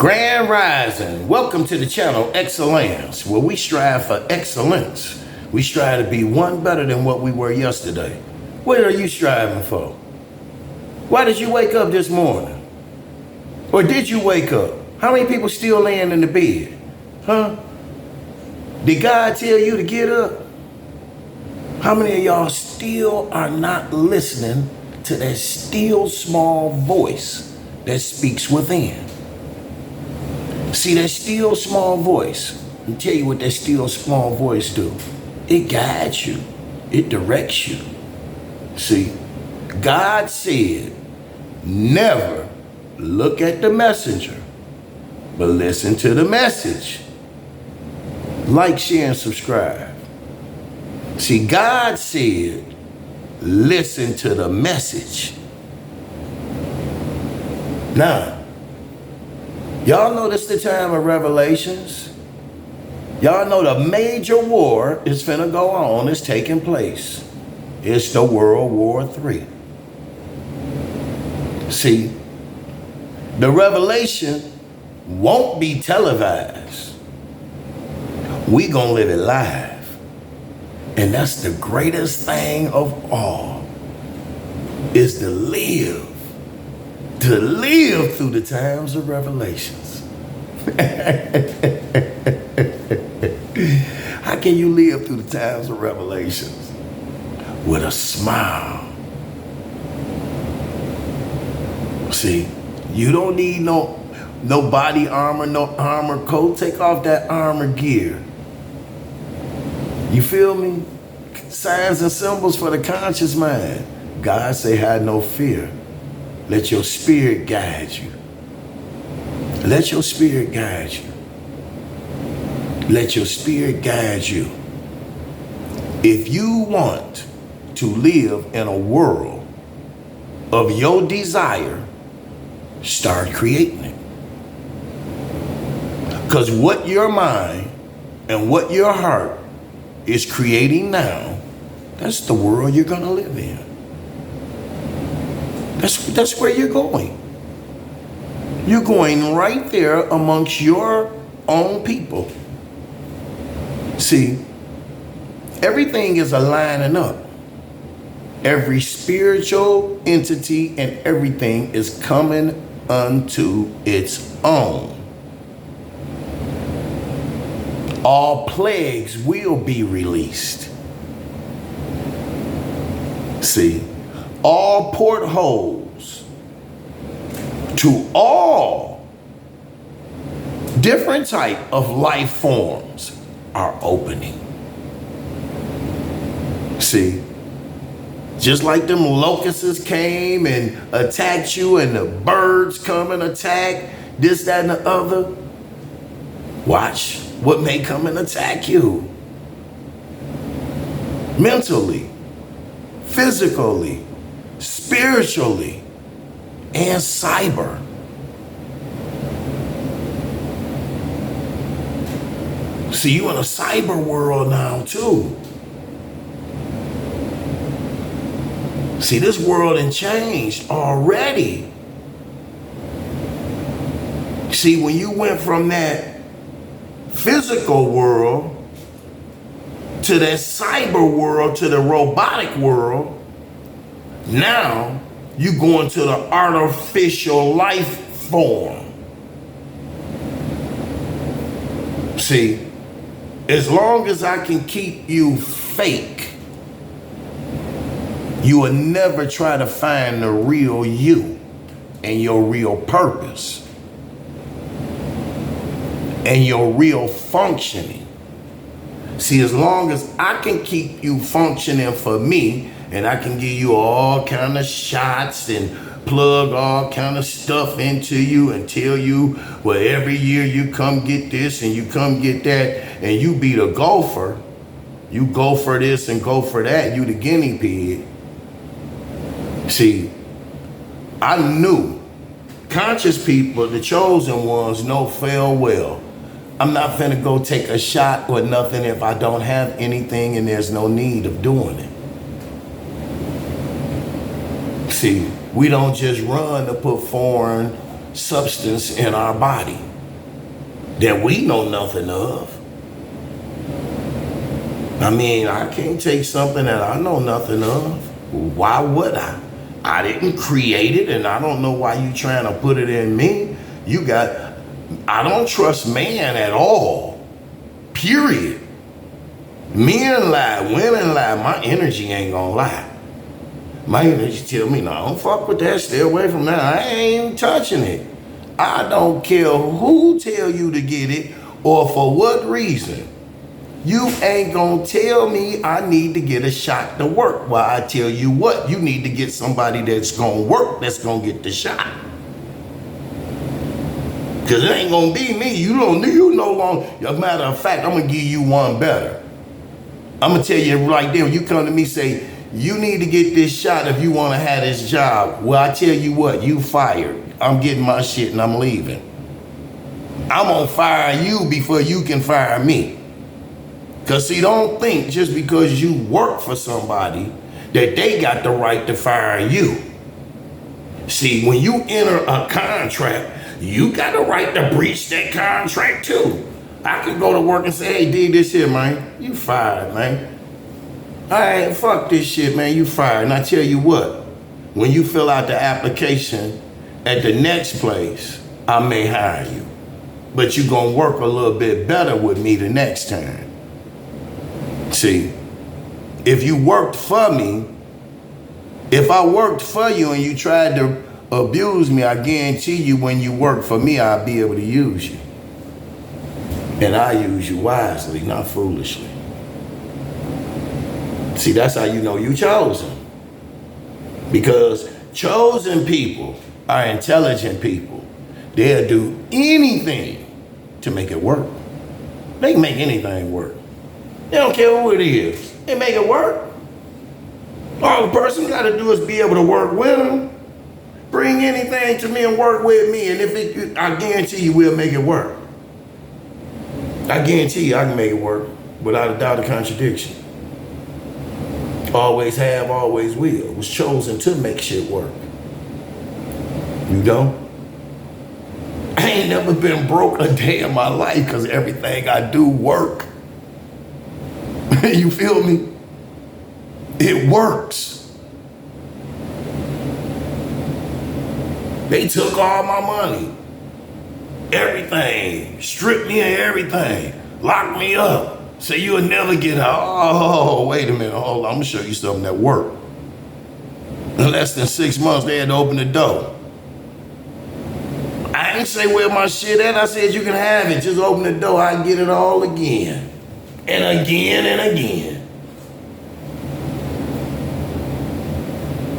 Grand Rising. Welcome to the channel Excellence, where we strive for excellence. We strive to be one better than what we were yesterday. What are you striving for? Why did you wake up this morning? Or did you wake up? How many people still laying in the bed? Huh? Did God tell you to get up? How many of y'all still are not listening to that still small voice that speaks within? See, that still small voice, let me tell you what that still small voice do. It guides you. It directs you. See, God said, never look at the messenger, but listen to the message. Like, share, and subscribe. See, God said, listen to the message. Now, y'all know this the time of Revelations. Y'all know the major war is finna go on. It's taking place. It's the World War III. See, the revelation won't be televised. We gonna live it live. And that's the greatest thing of all, is to live through the times of revelations. How can you live through the times of revelations? With a smile. See, you don't need no body armor, no armor coat. Take off that armor gear. You feel me? Signs and symbols for the conscious mind. God say, have no fear. Let your spirit guide you. Let your spirit guide you. Let your spirit guide you. If you want to live in a world of your desire, start creating it. Because what your mind and what your heart is creating now, that's the world you're going to live in. That's where you're going. You're going right there amongst your own people. See, everything is aligning up. Every spiritual entity and everything is coming unto its own. All plagues will be released. See, all portholes to all different type of life forms are opening. See, just like them locusts came and attacked you, and the birds come and attack this, that, and the other, watch what may come and attack you. Mentally, physically, spiritually, and cyber. See, you in a cyber world now too. See, this world has changed already. See, when you went from that physical world to that cyber world, to the robotic world, now you go into the artificial life form. See, as long as I can keep you fake, you will never try to find the real you and your real purpose and your real functioning. See, as long as I can keep you functioning for me, and I can give you all kind of shots and plug all kind of stuff into you and tell you, well, every year you come get this and you come get that, and you be the gopher. You go for this and go for that. You the guinea pig. See, I knew conscious people, the chosen ones, know full well, I'm not finna go take a shot or nothing if I don't have anything and there's no need of doing it. See, we don't just run to put foreign substance in our body. that we know nothing of. I mean, I can't take something that I know nothing of. Why would I? I didn't create it, and I don't know why you trying to put it in me. I don't trust man at all. Period. Men lie, women lie. My energy ain't gonna lie. My energy tell me, no, don't fuck with that. Stay away from that. I ain't even touching it. I don't care who tell you to get it or for what reason. You ain't gonna tell me I need to get a shot to work. Well, I tell you what, you need to get somebody that's gonna work, that's gonna get the shot. Cause it ain't gonna be me. You no longer. As a matter of fact, I'm gonna give you one better. I'm gonna tell you right there. When you come to me, say you need to get this shot if you want to have this job. Well, I tell you what, you fired. I'm getting my shit and I'm leaving. I'm gonna fire you before you can fire me. Cause see, don't think just because you work for somebody that they got the right to fire you. See, when you enter a contract, you got the right to breach that contract too. I could go to work and say, hey, did this here, man. You fired, man. All right, fuck this shit, man. You fired. And I tell you what, when you fill out the application at the next place, I may hire you. But you gonna work a little bit better with me the next time. See, if you worked for me, if I worked for you and you tried to abuse me, I guarantee you when you work for me, I'll be able to use you. And I use you wisely, not foolishly. See, that's how you know you chosen. Because chosen people are intelligent people. They'll do anything to make it work. They can make anything work. They don't care who it is. They make it work. All the person got to do is be able to work with them. Bring anything to me and work with me, and I guarantee you we'll make it work. I guarantee you I can make it work without a doubt of contradiction. Always have, always will. Was chosen to make shit work. You know? I ain't never been broke a day in my life because everything I do work. You feel me? It works. They took all my money. Everything. Stripped me of everything. Locked me up. Say you'll never get out. Oh, wait a minute. Hold on. I'm going to show you something that worked. In less than 6 months, they had to open the door. I ain't say where my shit at. I said you can have it. Just open the door. I can get it all again. And again and again.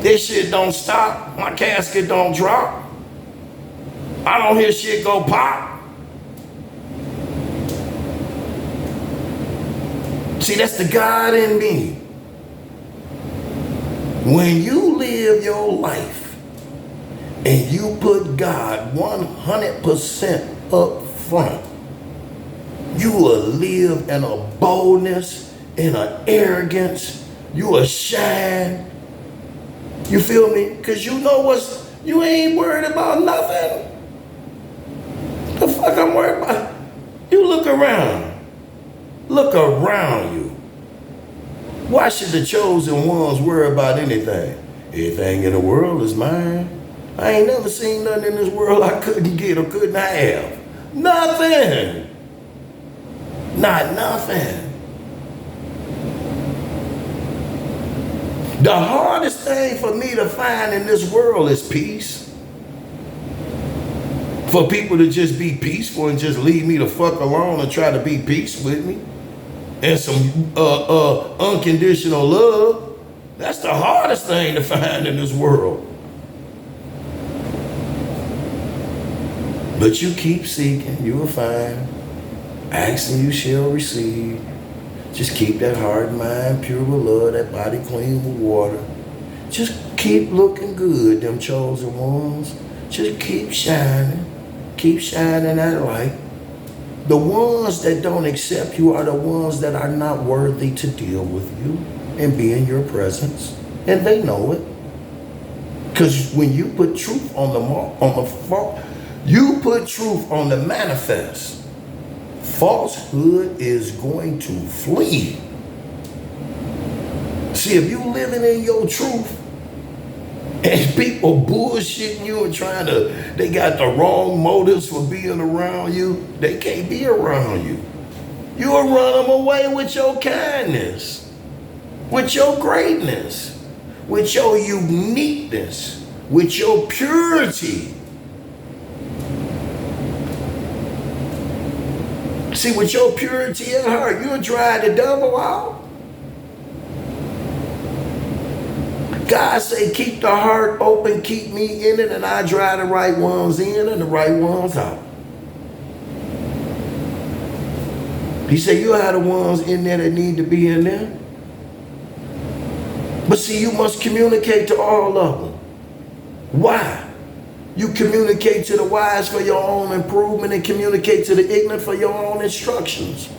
This shit don't stop. My casket don't drop. I don't hear shit go pop. See, that's the God in me. When you live your life and you put God 100% up front, you will live in a boldness, in an arrogance, you will shine. You feel me? Because you know you ain't worried about nothing. The fuck I'm worried about? You look around. Look around you. Why should the chosen ones worry about anything? Everything in the world is mine. I ain't never seen nothing in this world I couldn't get or couldn't have. Nothing. Not nothing. The hardest thing for me to find in this world is peace. For people to just be peaceful and just leave me the fuck alone and try to be peace with me. And some unconditional love. That's the hardest thing to find in this world. But you keep seeking, you will find. Asking, you shall receive. Just keep that heart and mind pure with love, that body clean with water. Just keep looking good, them chosen ones. Just keep shining. Keep shining that light. The ones that don't accept you are the ones that are not worthy to deal with you and be in your presence. And they know it. Because when you put truth on the you put truth on the manifest. falsehood is going to flee. See, if you living in your truth and people bullshitting you and they got the wrong motives for being around you, they can't be around you. You'll run them away with your kindness, with your greatness, with your uniqueness, with your purity. See, with your purity in her, you'll drive the devil out. God say, keep the heart open, keep me in it, and I drive the right ones in and the right ones out. He said, you have the ones in there that need to be in there. But see, you must communicate to all of them. Why? You communicate to the wise for your own improvement and communicate to the ignorant for your own instructions.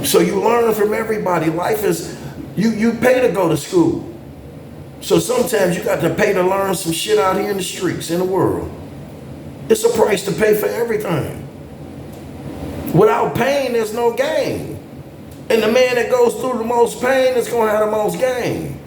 So you learn from everybody. Life is, you pay to go to school. So sometimes you got to pay to learn some shit out here in the streets, in the world. It's a price to pay for everything. Without pain, there's no gain. And the man that goes through the most pain is going to have the most gain.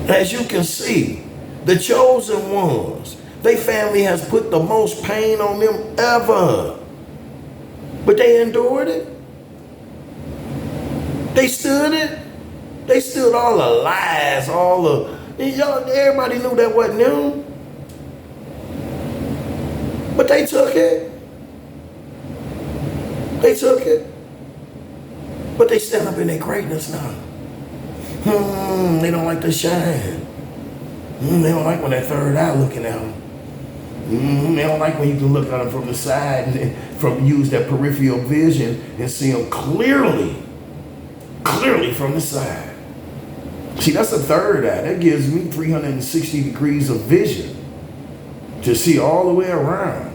As you can see, the chosen ones, their family has put the most pain on them ever. But they endured it. They stood it. They stood all the lies, everybody knew that wasn't them. But they took it. They took it. But they stand up in their greatness now. They don't like to shine. They don't like when that third eye looking at them. They don't like when you can look at them from the side and use that peripheral vision and see them clearly from the side. See, that's a third eye. That gives me 360 degrees of vision to see all the way around.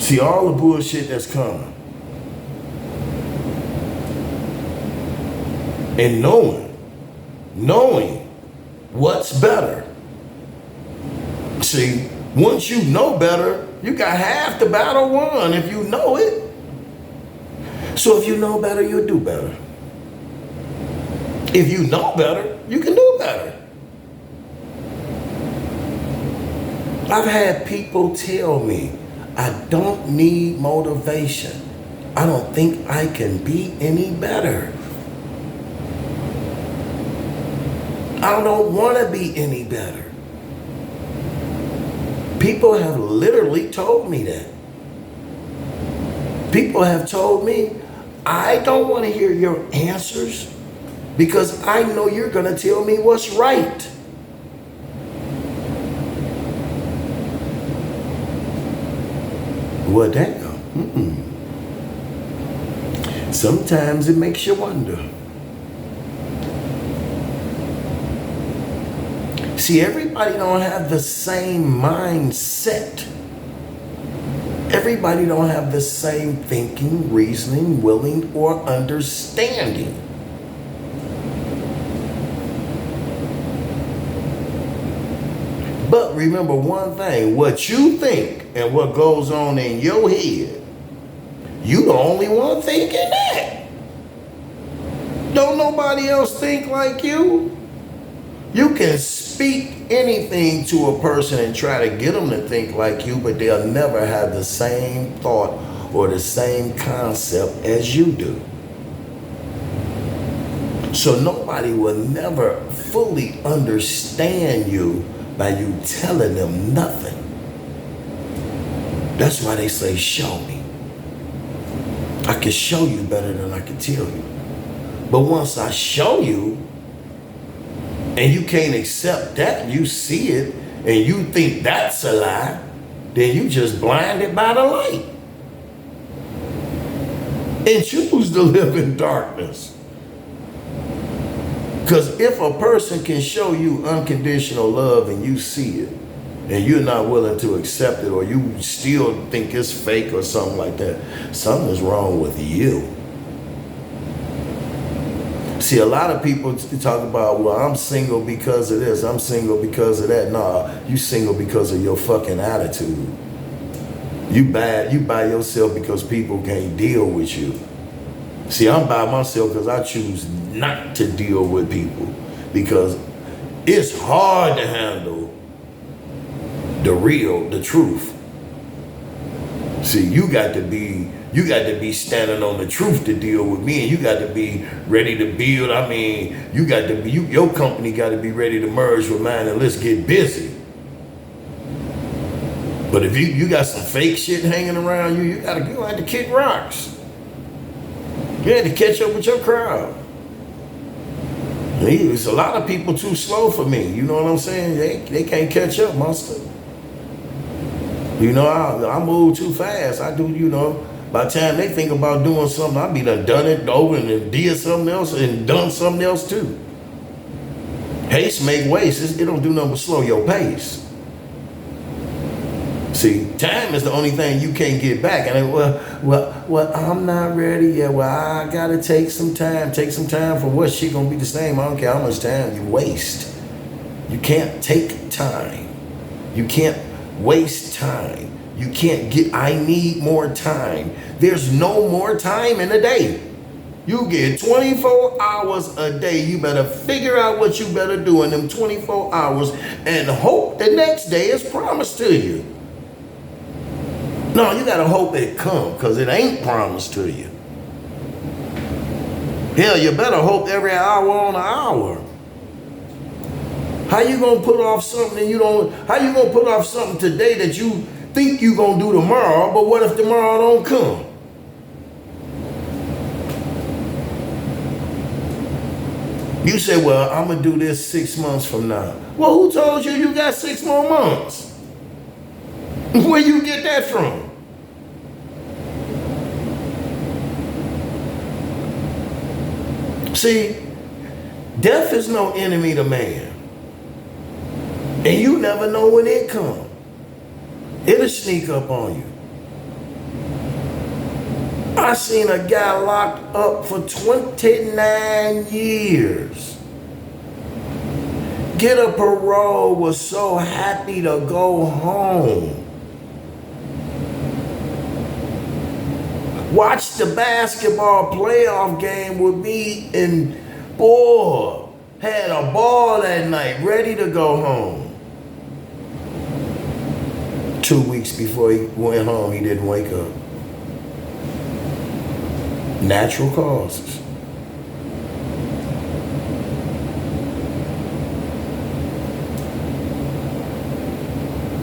See all the bullshit that's coming. And knowing what's better. See, once you know better, you got half the battle won if you know it. So if you know better, you'll do better. If you know better, you can do better. I've had people tell me, I don't need motivation. I don't think I can be any better. I don't want to be any better. People have literally told me that. People have told me, I don't want to hear your answers because I know you're going to tell me what's right. Well, damn. Sometimes it makes you wonder. See, everybody don't have the same mindset. Everybody don't have the same thinking, reasoning, willing, or understanding. But remember one thing, what you think and what goes on in your head, you the only one thinking that. Don't nobody else think like you. You can speak anything to a person and try to get them to think like you, but they'll never have the same thought or the same concept as you do. So nobody will never fully understand you by you telling them nothing. That's why they say, show me. I can show you better than I can tell you. But once I show you, and you can't accept that, you see it, and you think that's a lie, then you just blinded by the light. And choose to live in darkness. Because if a person can show you unconditional love and you see it, and you're not willing to accept it, or you still think it's fake or something like that, something is wrong with you. See, a lot of people talk about, well, I'm single because of this, I'm single because of that. Nah, you single because of your fucking attitude. You by yourself because people can't deal with you. See, I'm by myself because I choose not to deal with people, because it's hard to handle the truth. See, you got to be standing on the truth to deal with me, and you got to be ready to build. I mean, your company got to be ready to merge with mine, and let's get busy. But if you got some fake shit hanging around you, you have to kick rocks. You had to catch up with your crowd. There's a lot of people too slow for me. You know what I'm saying? They can't catch up, monster. You know, I move too fast. I do, by the time they think about doing something, I be done it over and then did something else and done something else too. Haste make waste. It don't do nothing but slow your pace. See, time is the only thing you can't get back. And well, I'm not ready yet. Well, I gotta take some time. Take some time for what? She gonna be the same. I don't care how much time you waste. You can't take time. You can't waste time. You can't I need more time. There's no more time in a day. You get 24 hours a day. You better figure out what you better do in them 24 hours and hope the next day is promised to you. No, you gotta hope it come, because it ain't promised to you. Hell, you better hope every hour on an hour. How you gonna put off something how you gonna put off something today that you think you gonna do tomorrow, but what if tomorrow don't come? You say, well, I'm gonna do this 6 months from now. Well, who told you got 6 more months? Where you get that from? See, death is no enemy to man. And you never know when it comes. It'll sneak up on you. I seen a guy locked up for 29 years. Get a parole, was so happy to go home. Watched the basketball playoff game with me, and boy, had a ball that night, ready to go home. 2 weeks before he went home, he didn't wake up. Natural causes.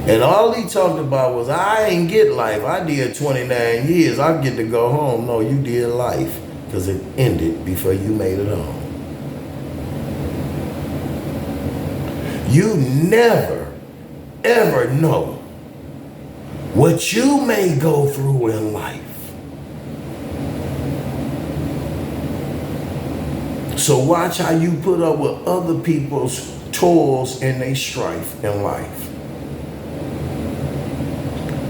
And all he talked about was, I ain't get life. I did 29 years. I get to go home. No, you did life, because it ended before you made it home. You never, ever know what you may go through in life. So watch how you put up with other people's toils and their strife in life.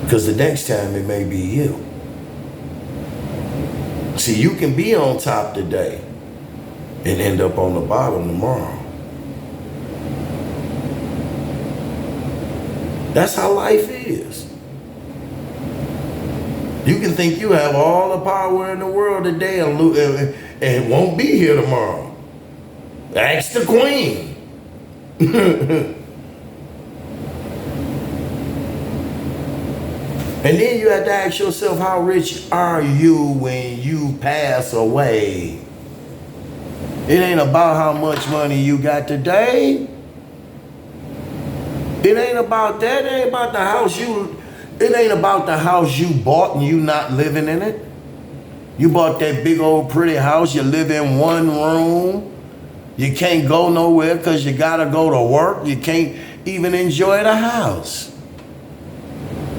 Because the next time it may be you. See, you can be on top today and end up on the bottom tomorrow. That's how life is. You can think you have all the power in the world today and won't be here tomorrow. Ask the queen. And then you have to ask yourself, how rich are you when you pass away? It ain't about how much money you got today. It ain't about that. It ain't about the house it ain't about the house you bought and you not living in it. You bought that big old pretty house, you live in one room. You can't go nowhere because you gotta go to work. You can't even enjoy the house.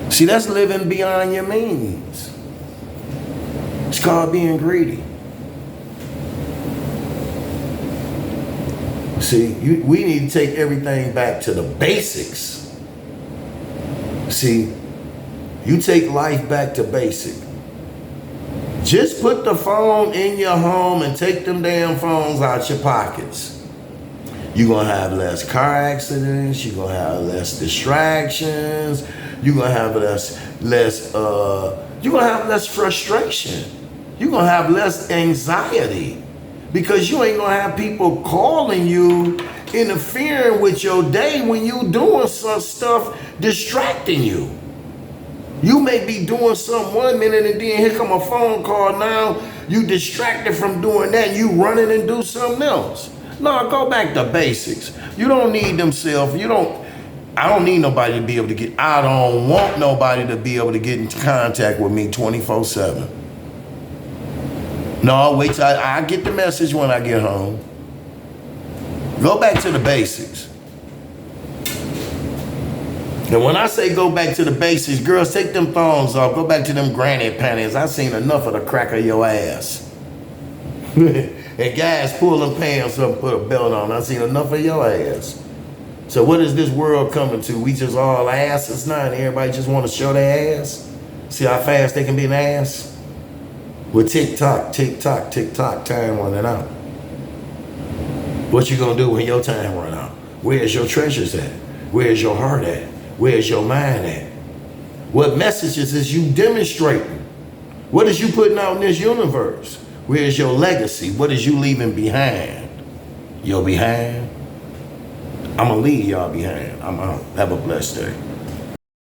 See, that's living beyond your means. It's called being greedy. See, we need to take everything back to the basics. See, you take life back to basic. Just put the phone in your home and take them damn phones out your pockets. You're going to have less car accidents. You're going to have less distractions. You're going to have less frustration. You're going to have less anxiety because you ain't going to have people calling you, interfering with your day when you doing some stuff distracting you. You may be doing something one minute and then here come a phone call. Now you distracted from doing that. You running and do something else. No, go back to basics. You don't need themselves. I don't need nobody to be able to get, I don't want nobody to be able to get into contact with me 24/7. No, wait till I get the message when I get home. Go back to the basics. And when I say go back to the basics, girls, take them thongs off. Go back to them granny panties. I seen enough of the crack of your ass. And guys, pull them pants up and put a belt on. I seen enough of your ass. So what is this world coming to? We just all asses now and everybody just want to show their ass? See how fast they can be an ass? With tick-tock, tick-tock, tick-tock, time running out. What you gonna do when your time run out? Where's your treasures at? Where's your heart at? Where's your mind at? What messages is you demonstrating? What is you putting out in this universe? Where's your legacy? What is you leaving behind? Your behind? I'm gonna leave y'all behind. I'm out. Have a blessed day.